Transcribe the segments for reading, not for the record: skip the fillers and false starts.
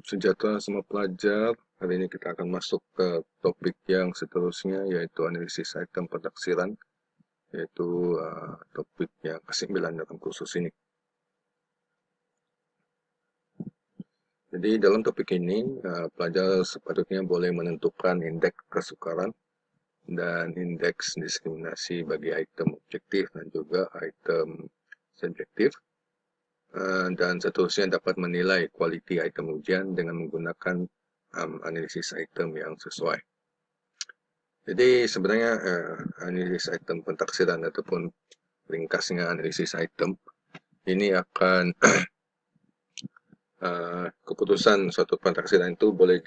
Sejahtera semua pelajar. Hari ini kita akan masuk ke topik yang seterusnya, yaitu analisis item pentaksiran, yaitu topik yang ke-9 dalam kursus ini. Jadi dalam topik ini, pelajar sepatutnya boleh menentukan indeks kesukaran dan indeks diskriminasi bagi item objektif dan juga item subjektif. Dan seterusnya dapat menilai kualiti item ujian dengan menggunakan analisis item yang sesuai. Jadi sebenarnya analisis item pentaksiran ataupun ringkasnya analisis item ini akan keputusan suatu pentaksiran itu boleh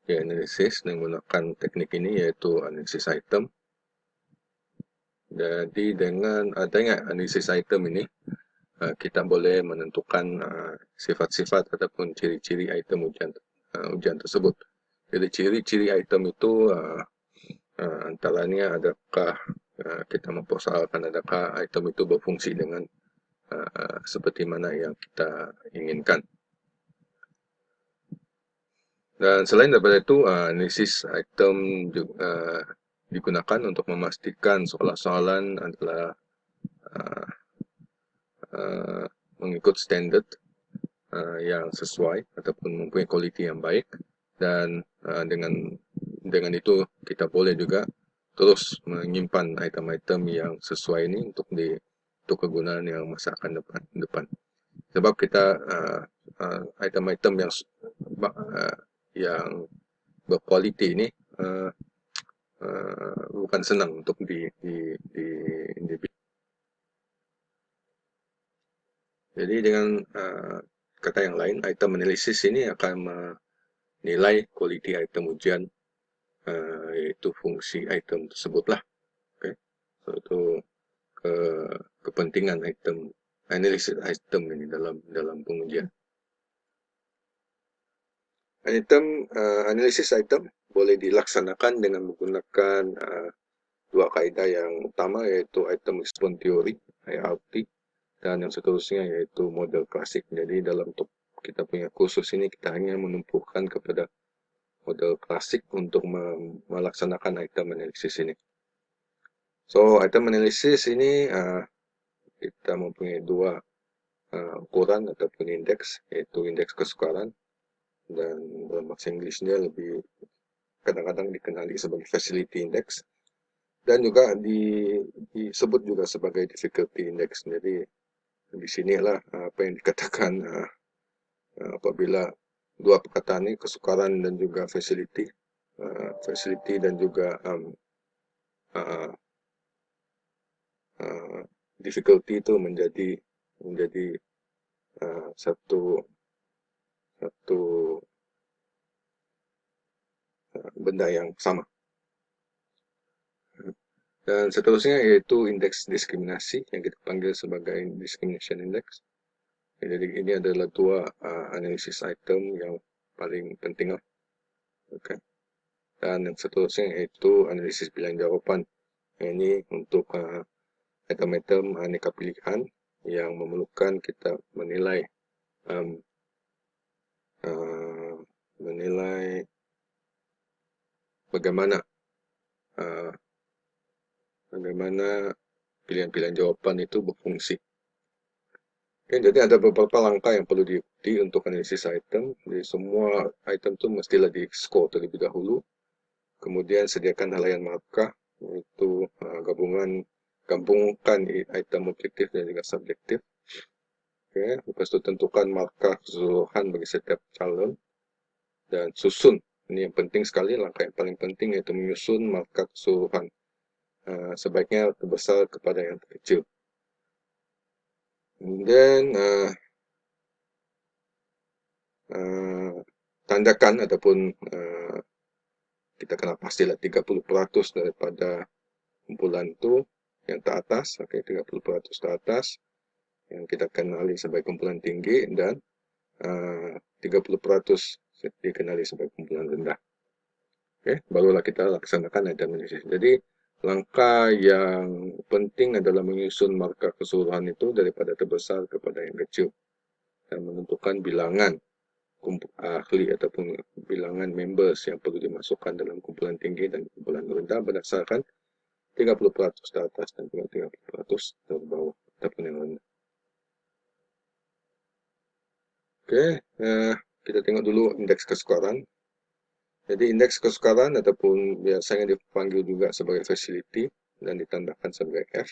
dianalisis menggunakan teknik ini, yaitu analisis item. Jadi dengan adanya analisis item ini, kita boleh menentukan sifat-sifat ataupun ciri-ciri item ujian tersebut. Jadi ciri-ciri item itu antaranya adakah kita mempersoalkan adakah item itu berfungsi dengan seperti mana yang kita inginkan. Dan selain daripada itu, analisis item juga digunakan untuk memastikan soalan-soalan adalah mengikut standard yang sesuai ataupun mempunyai kualiti yang baik, dan dengan itu kita boleh juga terus menyimpan item-item yang sesuai ini untuk kegunaan yang masa akan depan. Sebab kita item-item yang berkualiti ini bukan senang untuk Jadi dengan kata yang lain, item analisis ini akan menilai kualiti item ujian, yaitu fungsi item tersebutlah. Okay. So, itu kepentingan item analisis item ini dalam pengujian. Analisis item boleh dilaksanakan dengan menggunakan dua kaedah yang utama, yaitu item response theory (IRT) dan yang seterusnya yaitu model klasik. Jadi dalam kita punya kursus ini kita hanya menumpukan kepada model klasik untuk melaksanakan item analisis ini. So item analisis ini kita mempunyai dua ukuran ataupun indeks, yaitu indeks kesukaran, dan dalam bahasa Inggrisnya lebih kadang-kadang dikenali sebagai facility index, dan juga disebut juga sebagai difficulty index. Jadi di sinilah apa yang dikatakan apabila dua perkataan ini, kesukaran dan juga facility dan juga difficulty itu menjadi satu benda yang sama. Dan seterusnya yaitu indeks diskriminasi yang kita panggil sebagai discrimination index. Jadi ini adalah dua analisis item yang paling penting. Okay. Dan yang seterusnya yaitu analisis pilihan jawaban. Ini untuk item-item aneka pilihan yang memerlukan kita menilai bagaimana pilihan-pilihan jawaban itu berfungsi. Okay, jadi ada beberapa langkah yang perlu diikuti untuk analisis item. Jadi semua item itu mestilah di-score terlebih dahulu. Kemudian sediakan helaian markah, yaitu gabungkan item objektif dan juga subjektif. Okay, lepas itu tentukan markah keseluruhan bagi setiap calon dan susun. Ini yang penting sekali, langkah yang paling penting yaitu menyusun markah keseluruhan. Sebaiknya terbesar kepada yang terkecil. Kemudian tandakan ataupun kita kenal pastilah 30% daripada kumpulan itu yang teratas, okay, 30% teratas yang kita kenali sebagai kumpulan tinggi, dan 30% dikenali sebagai kumpulan rendah. Okay, barulah kita laksanakan item analisis. Jadi langkah yang penting adalah menyusun markah keseluruhan itu daripada terbesar kepada yang kecil dan menentukan bilangan ahli ataupun bilangan members yang perlu dimasukkan dalam kumpulan tinggi dan kumpulan rendah berdasarkan 30% ke atas dan 30% ke bawah ataupun yang rendah. Oke, kita tengok dulu indeks kesukaran. Jadi indeks kesukaran ataupun biasanya dipanggil juga sebagai facility dan ditandahkan sebagai F.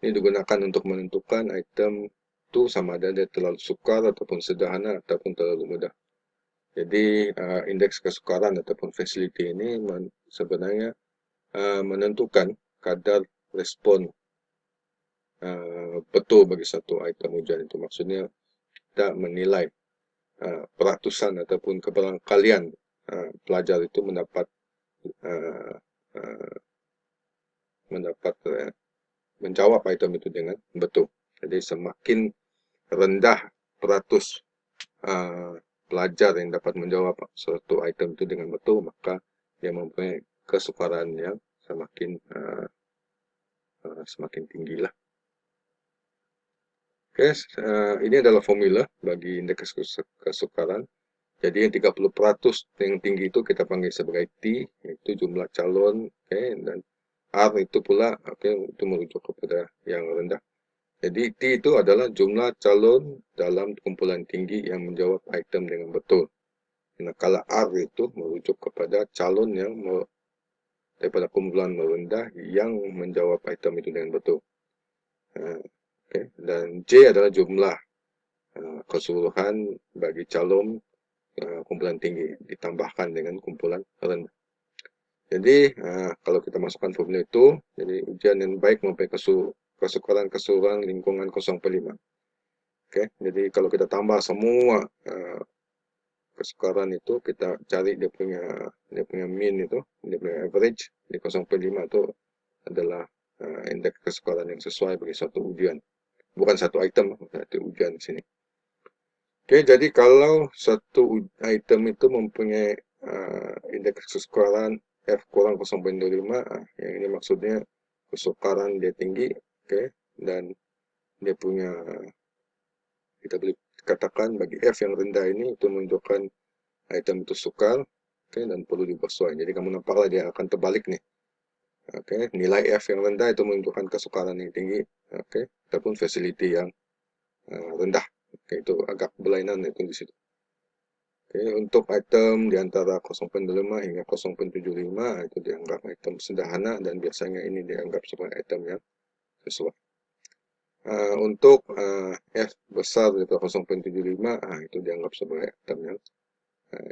Ini digunakan untuk menentukan item itu sama ada dia terlalu sukar ataupun sederhana ataupun terlalu mudah. Jadi indeks kesukaran ataupun facility ini sebenarnya menentukan kadar respon betul bagi satu item ujian itu. Maksudnya kita menilai peratusan ataupun keberangkalian pelajar itu mendapat menjawab item itu dengan betul. Jadi semakin rendah peratus pelajar yang dapat menjawab suatu item itu dengan betul, maka dia mempunyai kesukaran yang semakin tinggi lah. Oke, ini adalah formula bagi indeks kesukaran. Jadi yang 30% yang tinggi itu kita panggil sebagai T, itu jumlah calon, dan R itu pula, itu merujuk kepada yang rendah. Jadi T itu adalah jumlah calon dalam kumpulan tinggi yang menjawab item dengan betul. Kalau R itu merujuk kepada calon yang daripada kumpulan rendah yang menjawab item itu dengan betul. Dan J adalah jumlah keseluruhan bagi calon kumpulan tinggi ditambahkan dengan kumpulan rendah. Jadi kalau kita masukkan formula itu, jadi ujian yang baik mempunyai kesukaran keseluruhan lingkungan 0,5. Jadi kalau kita tambah semua kesukaran itu, kita cari dia punya mean itu, dia punya average di 0,5 itu adalah indeks kesukaran yang sesuai bagi suatu ujian. Bukan satu item, satu ujian di sini. Jadi kalau satu item itu mempunyai indeks kesukaran F kurang 0,25, yang ini maksudnya kesukaran dia tinggi, dan dia punya, kita boleh katakan bagi F yang rendah ini itu menunjukkan item itu sukar, dan perlu dipersuai. Jadi kamu nampaklah dia akan terbalik nih. Nilai F yang rendah itu menunjukkan kesukaran yang tinggi, ataupun facility yang rendah. Itu agak berlainan itu di situ. Untuk item di antara 0,5 hingga 0,75 itu dianggap item sederhana dan biasanya ini dianggap sebagai item yang sesuai. Untuk F besar itu 0,75 itu dianggap sebagai item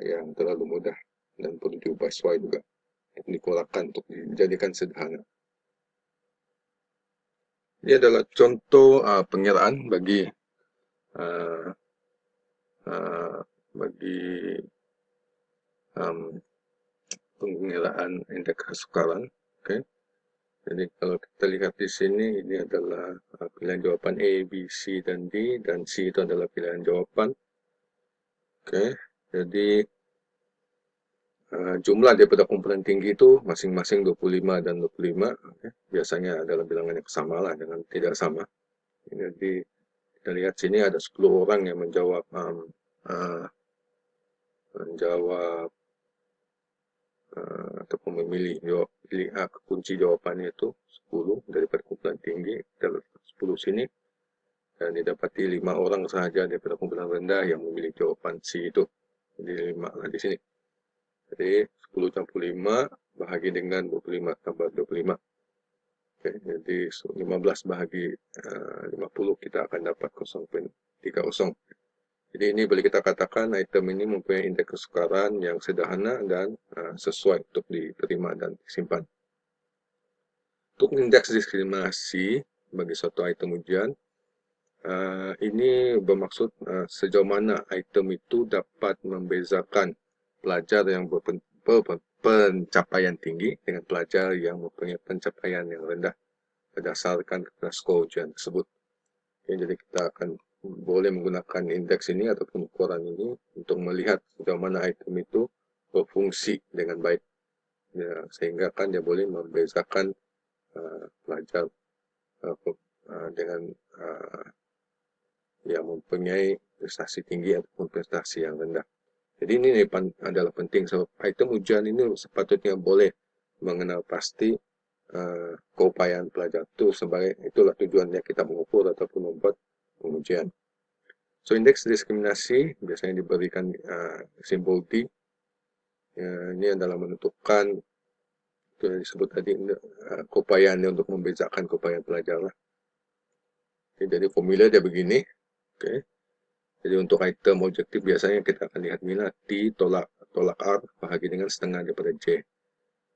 yang terlalu mudah dan perlu diubah sesuai juga, dikurangkan untuk dijadikan sederhana. Ini adalah contoh pengiraan bagi pengiraan indeks kesukaran. Jadi kalau kita lihat di sini, ini adalah pilihan jawaban A, B, C, dan D, dan C itu adalah pilihan jawaban. Jadi jumlah daripada kumpulan tinggi itu masing-masing 25 dan 25. Biasanya adalah bilangan yang sama lah dengan tidak sama. Jadi kita lihat sini ada 10 orang yang menjawab ataupun memilih kunci jawabannya itu 10 daripada kumpulan tinggi, 10 sini, dan didapati 5 orang sahaja daripada kumpulan rendah yang memilih jawaban C itu. Jadi 5 lah di sini. Jadi 10 campur 5 bahagi dengan 25 tambah 25. Jadi 15 bahagi 50 kita akan dapat 0,30. Jadi ini boleh kita katakan item ini mempunyai indeks kesukaran yang sederhana dan sesuai untuk diterima dan disimpan. Untuk indeks diskriminasi bagi suatu item ujian, ini bermaksud sejauh mana item itu dapat membezakan pelajar yang berpencapaian tinggi dengan pelajar yang mempunyai pencapaian yang rendah berdasarkan skor ujian tersebut. Jadi kita akan boleh menggunakan indeks ini ataupun ukuran ini untuk melihat sejauh mana item itu berfungsi dengan baik, sehingga kan dia boleh membezakan pelajar dengan yang mempunyai prestasi tinggi ataupun prestasi yang rendah. Jadi ini adalah penting. So, item ujian ini sepatutnya boleh mengenal pasti keupayaan pelajar itu, sebagai itulah tujuannya kita mengukur ataupun membuat pengujian. So, indeks diskriminasi biasanya diberikan simbol D. Ini adalah menentukan itu yang disebut tadi keupayaannya untuk membezakan keupayaan pelajar lah. Jadi formula dia begini. Oke. Jadi untuk item objektif biasanya kita akan lihat nilai T tolak R bahagi dengan setengah daripada J.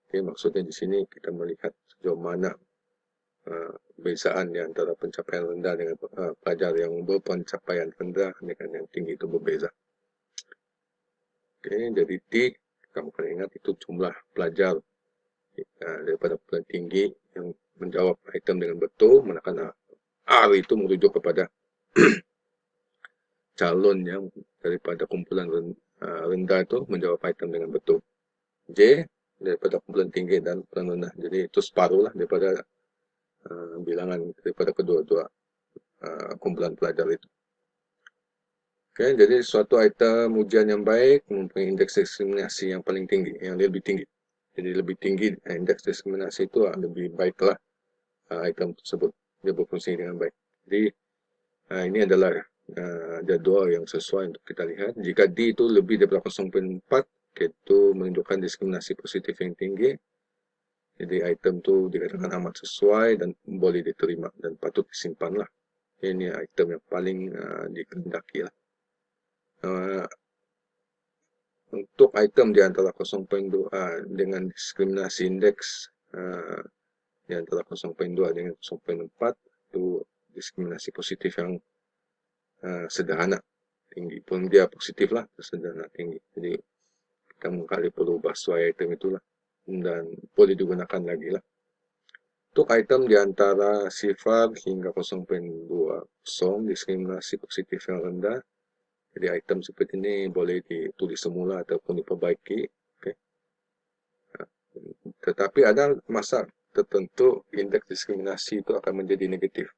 Oke, maksudnya di sini kita melihat sejauh mana perbezaan di antara pencapaian rendah dengan pelajar yang berpencapaian rendah dengan yang tinggi itu berbeza. Oke, jadi T kamu akan ingat itu jumlah pelajar daripada pelan tinggi yang menjawab item dengan betul, manakala R itu merujuk kepada calon yang daripada kumpulan rendah itu menjawab item dengan betul. J daripada kumpulan tinggi dan kumpulan rendah. Jadi itu separuh lah daripada bilangan daripada kedua-dua kumpulan pelajar itu. Oke, jadi suatu item ujian yang baik mempunyai indeks diskriminasi yang paling tinggi, yang lebih tinggi. Jadi lebih tinggi indeks diskriminasi itu lebih baiklah item tersebut dia berfungsi dengan baik. Jadi ini adalah jadwal yang sesuai untuk kita lihat. Jika D itu lebih daripada 0.4, itu menunjukkan diskriminasi positif yang tinggi. Jadi item itu dikatakan amat sesuai dan boleh diterima dan patut disimpan lah. Ini item yang paling dikehendaki lah. Untuk item di antara 0.2 dengan diskriminasi indeks di antara 0.2 dengan 0.4 itu diskriminasi positif yang sederhana tinggi pun dia positif lah, sederhana tinggi. Jadi kita mengkali perlu ubah sesuai item itulah dan boleh digunakan lagi lah. Untuk item di antara sifar hingga 0.20 diskriminasi positif yang rendah. Jadi item seperti ini boleh ditulis semula ataupun diperbaiki. Okay. Tetapi ada masa tertentu indeks diskriminasi itu akan menjadi negatif.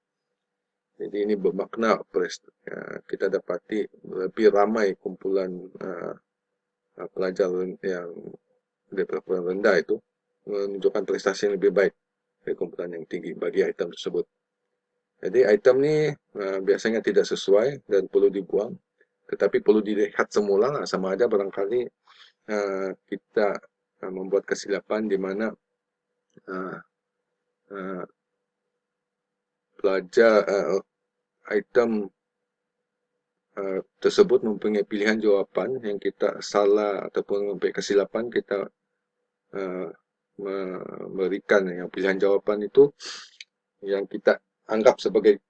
Jadi ini bermakna kita dapati lebih ramai kumpulan pelajar yang daripada kumpulan rendah itu menunjukkan prestasi yang lebih baik dari kumpulan yang tinggi bagi item tersebut. Jadi item ini biasanya tidak sesuai dan perlu dibuang, tetapi perlu dilihat semula sama ada barangkali kita membuat kesilapan di mana pelajar item tersebut mempunyai pilihan jawapan yang kita salah ataupun mempunyai kesilapan, kita memberikan yang pilihan jawapan itu yang kita anggap sebagai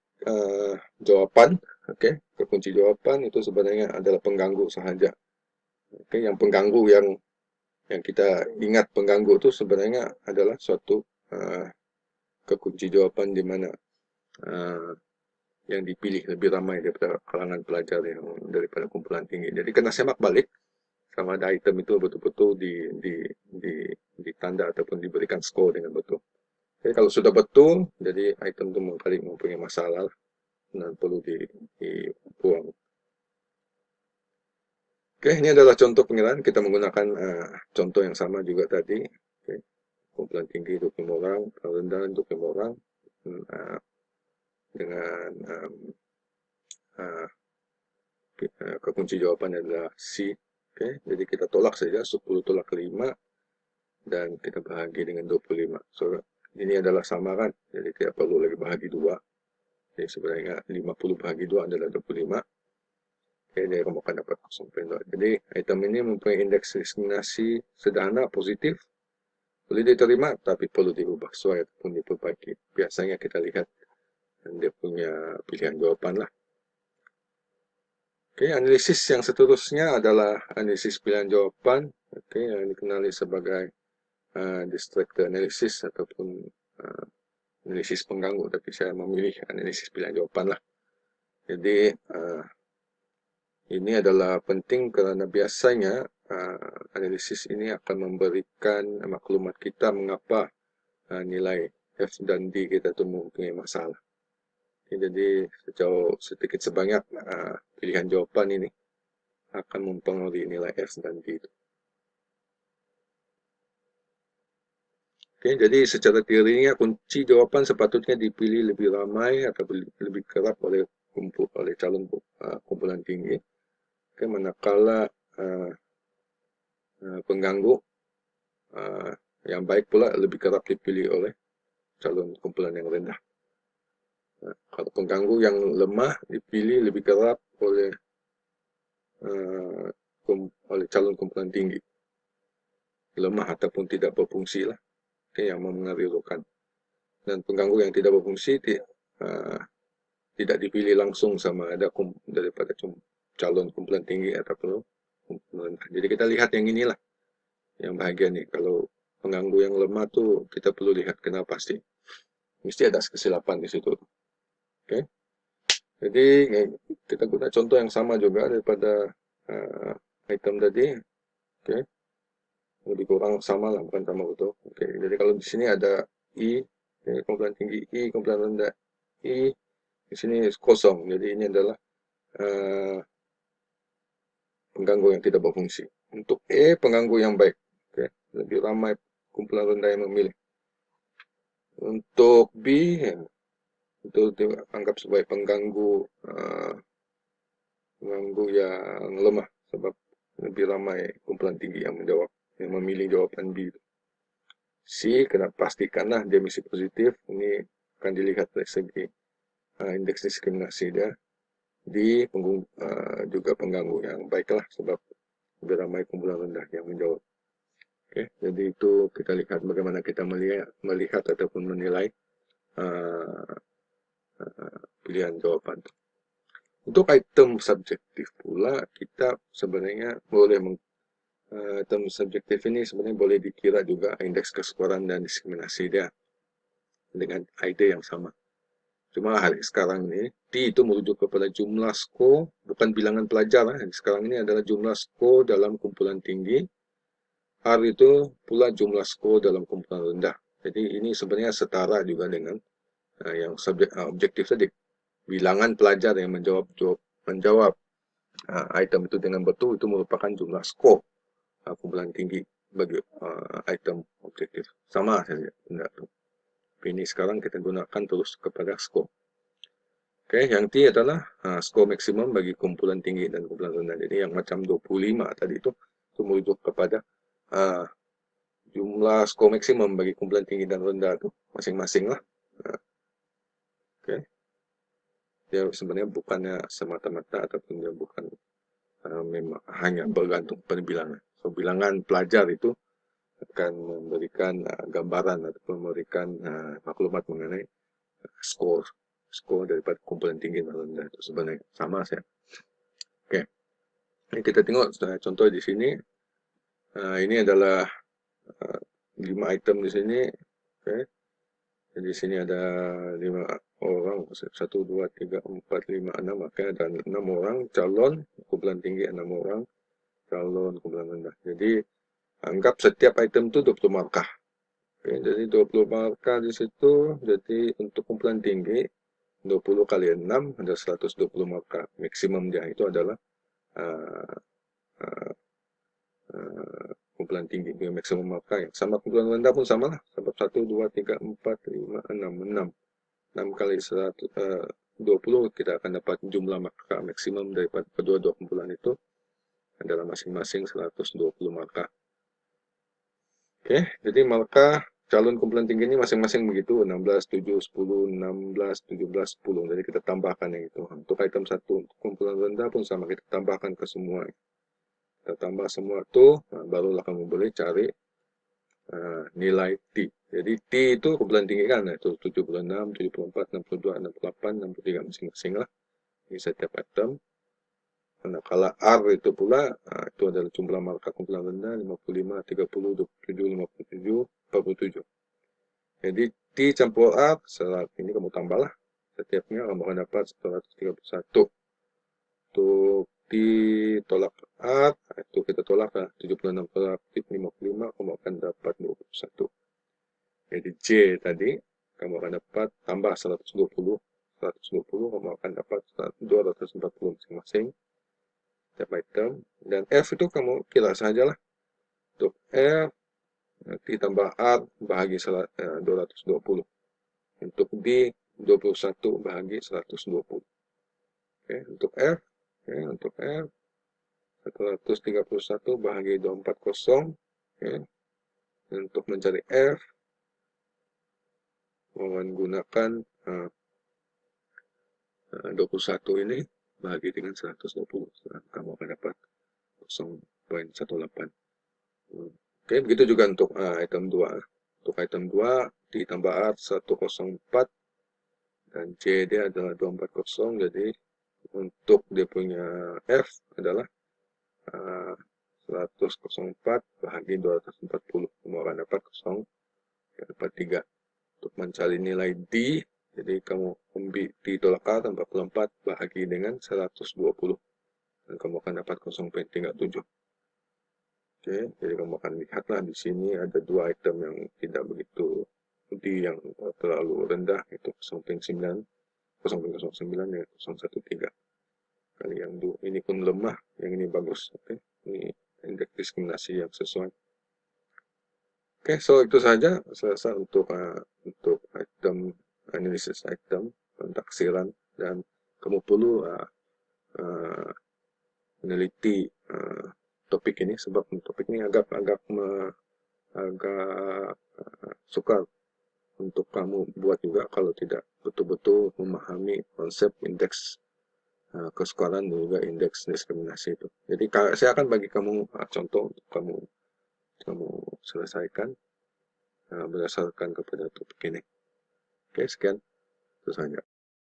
jawapan, okay, kunci jawapan itu sebenarnya adalah pengganggu sahaja. Okay, yang pengganggu yang kita ingat pengganggu itu sebenarnya adalah suatu kekunci jawapan di mana yang dipilih lebih ramai daripada kalangan pelajar yang daripada kumpulan tinggi. Jadi kena semak balik sama ada item itu betul-betul ditanda ataupun diberikan skor dengan betul. Jadi kalau sudah betul, jadi item itu mempunyai masalah dan perlu dibuang. Oke, ini adalah contoh pengiraan. Kita menggunakan contoh yang sama juga tadi. Okay. Kumpulan tinggi 25 orang, rendah 25 orang. Dengan kekunci jawaban adalah C. Okay. Jadi kita tolak saja 10 tolak 5 dan kita bahagi dengan 25. So ini adalah samaran. Jadi tidak perlu lagi bahagi 2. Jadi sebenarnya 50 bahagi 2 adalah 25. Okay, jadi kamu akan dapat 0.2. Jadi item ini mempunyai indeks diskriminasi sederhana positif. Boleh diterima tapi perlu diubah sesuai ataupun diperbaiki. Biasanya kita lihat dia punya pilihan jawapan lah. Oke, analisis yang seterusnya adalah analisis pilihan jawapan. Oke, yang dikenali sebagai distractor analysis ataupun analisis pengganggu. Tapi saya memilih analisis pilihan jawapan lah. Jadi ini adalah penting kerana biasanya analisis ini akan memberikan maklumat kita mengapa nilai F dan D kita itu mempunyai masalah. Jadi sedikit sebanyak pilihan jawaban ini akan mempengaruhi nilai F dan D itu. Oke, jadi secara teorinya kunci jawaban sepatutnya dipilih lebih ramai atau lebih kerap oleh calon kumpulan tinggi. Oke, manakala pengganggu yang baik pula lebih kerap dipilih oleh calon kumpulan yang rendah. Kalau pengganggu yang lemah dipilih lebih kerap oleh calon kumpulan tinggi, lemah ataupun tidak berfungsi lah, yang mengarirkan. Dan pengganggu yang tidak berfungsi tidak dipilih langsung sama ada daripada calon kumpulan tinggi ataupun kumpulan. Jadi kita lihat yang inilah yang bahagia nih. Kalau pengganggu yang lemah tuh kita perlu lihat kenapa sih. Mesti ada kesilapan di situ. Oke. Jadi kita guna contoh yang sama juga daripada item tadi. Oke. Lebih kurang sama lah, bukan sama betul. Oke. Jadi kalau di sini ada I, kumpulan tinggi I, kumpulan rendah I, di sini kosong. Jadi ini adalah pengganggu yang tidak berfungsi. Untuk E, pengganggu yang baik. Oke. Lebih ramai kumpulan rendah yang memilih. Untuk B, itu dianggap sebagai pengganggu yang lemah sebab lebih ramai kumpulan tinggi yang memilih jawaban B. C, kena pastikanlah dia misi positif. Ini akan dilihat dari segi indeks diskriminasi dia. D, juga pengganggu yang baiklah sebab lebih ramai kumpulan rendah yang menjawab. Oke, jadi itu kita lihat bagaimana kita melihat ataupun menilai pilihan jawaban. Untuk item subjektif pula, kita sebenarnya boleh item subjektif ini sebenarnya boleh dikira juga indeks kesukaran dan diskriminasi dia dengan ide yang sama. Cuma hari sekarang ini, T itu merujuk kepada jumlah skor, bukan bilangan pelajar. Sekarang ini adalah jumlah skor dalam kumpulan tinggi. R itu pula jumlah skor dalam kumpulan rendah. Jadi ini sebenarnya setara juga dengan yang objektif tadi. Bilangan pelajar yang menjawab item itu dengan betul itu merupakan jumlah skor kumpulan tinggi bagi item objektif. Sama saja benda itu. Ini sekarang kita gunakan terus kepada skor. Oke, yang T adalah skor maksimum bagi kumpulan tinggi dan kumpulan rendah. Jadi yang macam 25 tadi itu merujuk kepada jumlah skor maksimum bagi kumpulan tinggi dan rendah itu masing-masing lah. Oke. Dia sebenarnya bukannya semata-mata ataupun dia bukan memang hanya bergantung pada bilangan. So, bilangan pelajar itu akan memberikan gambaran ataupun memberikan maklumat mengenai skor daripada kumpulan tinggi dan rendah itu sebenarnya sama saja. Oke. Ini kita tengok contoh di sini. Ini adalah 5 item di sini. Oke. Jadi di sini ada 5 orang, 1, 2, 3, 4, 5, 6, maka ada 6 orang calon kumpulan tinggi, 6 orang calon kumpulan rendah. Jadi anggap setiap item itu 20 markah. Oke, jadi 20 markah di situ. Jadi untuk kumpulan tinggi 20 kali 6 ada 120 markah. Maksimum dia itu adalah kumpulan tinggi dengan maksimum markah yang sama. Kumpulan rendah pun sama lah. Sebab 1, 2, 3, 4, 5, 6. 6 kali 120 kita akan dapat jumlah markah maksimum daripada kedua-dua kumpulan itu adalah masing-masing 120 markah. Oke, jadi markah calon kumpulan tinggi ini masing-masing begitu 16, 7, 10, 16, 17, 10. Jadi kita tambahkan yang itu. Untuk item 1 kumpulan rendah pun sama, kita tambahkan ke semua. Kita tambah semua itu, barulah kamu boleh cari nilai T. Jadi T itu kumpulan tinggi kan, itu 76, 74, 62, 68, 63 masing-masing lah. Ini setiap item. Nah, kalau R itu pula, itu adalah jumlah markah kumpulan rendah, 55, 30, 27, 57, 47. Jadi T campur R, ini kamu tambahlah. Setiapnya kamu akan dapat 131. Untuk T tolak R, itu kita tolak lah. 76 tolak 55, kamu akan dapat 21. Jadi C tadi, kamu akan dapat tambah 120 120, kamu akan dapat 240 masing-masing setiap item. Dan F itu kamu kira saja lah. Untuk F ditambah R bahagi 220. Untuk D 21 bahagi 120. Oke, untuk F, untuk F 131 bahagi 240. Oke. Dan untuk mencari F menggunakan 21 ini bahagi dengan 120. Kamu akan dapat 0,18. Oke, begitu juga untuk item 2. Untuk item 2 ditambah R 104 dan C dia adalah 240. Jadi untuk dia punya F adalah 104 bahagi 240. Kamu akan dapat 0,43. Untuk mencari nilai D, jadi kamu ambil D tolak A tambah 44 bahagi dengan 120. Dan kamu akan dapat 0,37. Oke, jadi kamu akan lihatlah di sini ada dua item yang tidak begitu D yang terlalu rendah, itu 0,9, 0,09 dan 0,13. Kali yang ini pun lemah, yang ini bagus. Oke, ini indeks diskriminasi yang sesuai. Oke, so itu saja selesai untuk item analisis item taksiran, dan kamu perlu meneliti topik ini sebab topik ini agak sukar untuk kamu buat juga kalau tidak betul-betul memahami konsep indeks kesukaran dan juga indeks diskriminasi itu. Jadi saya akan bagi kamu contoh untuk kamu selesaikan berdasarkan kepada topik ini. Oke, sekian itu saja.